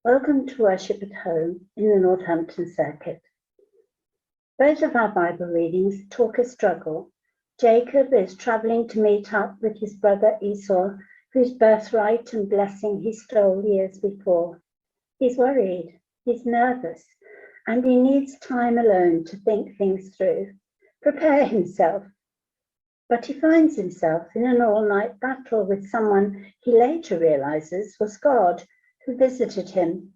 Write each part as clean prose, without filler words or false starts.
Welcome to worship at home in the Northampton circuit. Both of our Bible readings talk a struggle. Jacob is travelling to meet up with his brother Esau, whose birthright and blessing he stole years before. He's worried, he's nervous, and he needs time alone to think things through, prepare himself. But he finds himself in an all-night battle with someone he later realizes was God, who visited him,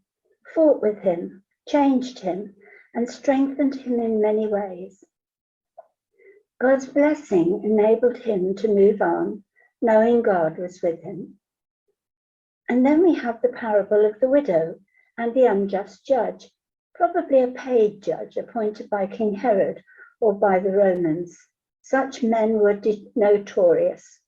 fought with him, changed him, and strengthened him in many ways. God's blessing enabled him to move on, knowing God was with him. And then we have the parable of the widow and the unjust judge, probably a paid judge appointed by King Herod or by the Romans. Such men were notorious.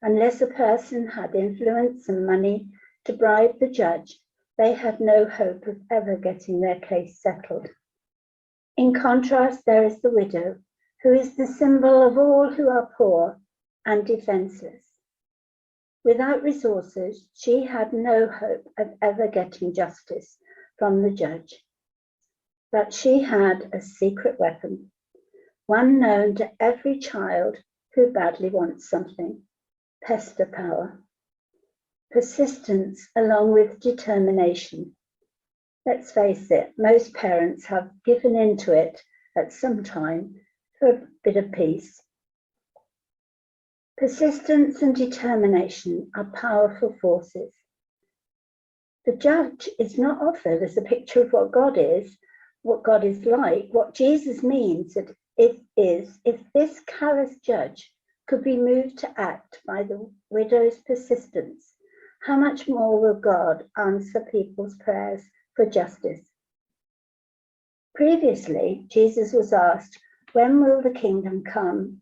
Unless a person had influence and money to bribe the judge, they had no hope of ever getting their case settled. In contrast, there is the widow, who is the symbol of all who are poor and defenseless. Without resources, she had no hope of ever getting justice from the judge. But she had a secret weapon, one known to every child who badly wants something: pester power. Persistence along with determination. Let's face it, most parents have given into it at some time for a bit of peace. Persistence and determination are powerful forces. The judge is not offered as a picture of what God is like. What Jesus means that it is, if this callous judge could be moved to act by the widow's persistence, how much more will God answer people's prayers for justice? Previously, Jesus was asked, when will the kingdom come?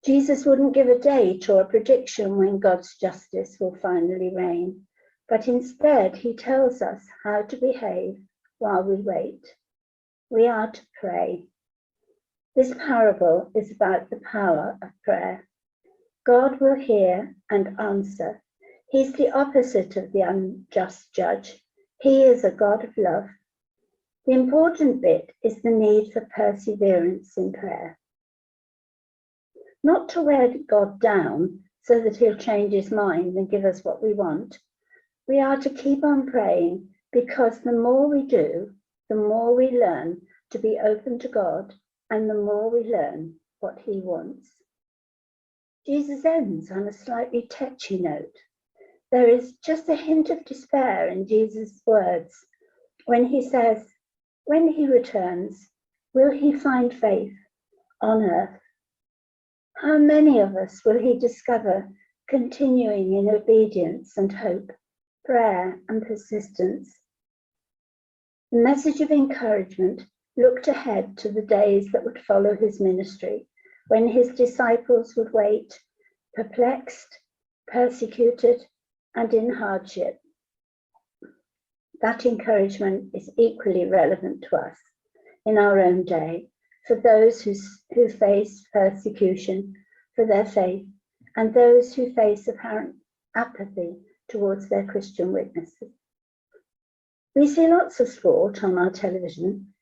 Jesus wouldn't give a date or a prediction when God's justice will finally reign, but instead he tells us how to behave while we wait. We are to pray. This parable is about the power of prayer. God will hear and answer. He's the opposite of the unjust judge. He is a God of love. The important bit is the need for perseverance in prayer. Not to wear God down so that he'll change his mind and give us what we want. We are to keep on praying, because the more we do, the more we learn to be open to God, and the more we learn what he wants. Jesus ends on a slightly touchy note. There is just a hint of despair in Jesus' words when he says, when he returns, will he find faith on earth? How many of us will he discover continuing in obedience and hope, prayer and persistence? The message of encouragement looked ahead to the days that would follow his ministry, when his disciples would wait, perplexed, persecuted, and in hardship. That encouragement is equally relevant to us in our own day, for those who face persecution for their faith, and those who face apparent apathy towards their Christian witnesses. We see lots of sport on our television.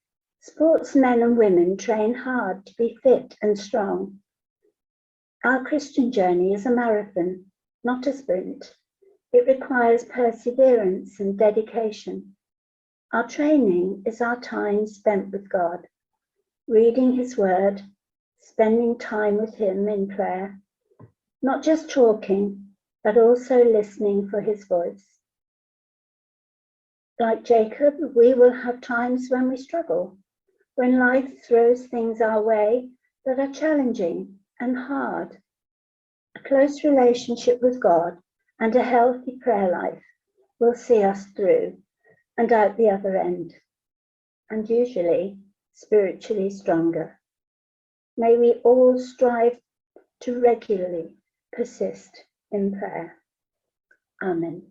Sportsmen and women train hard to be fit and strong. Our Christian journey is a marathon, not a sprint. It requires perseverance and dedication. Our training is our time spent with God, reading his word, spending time with him in prayer, not just talking, but also listening for his voice. Like Jacob, we will have times when we struggle, when life throws things our way that are challenging and hard. A close relationship with God and a healthy prayer life will see us through and out the other end, and usually spiritually stronger. May we all strive to regularly persist in prayer. Amen.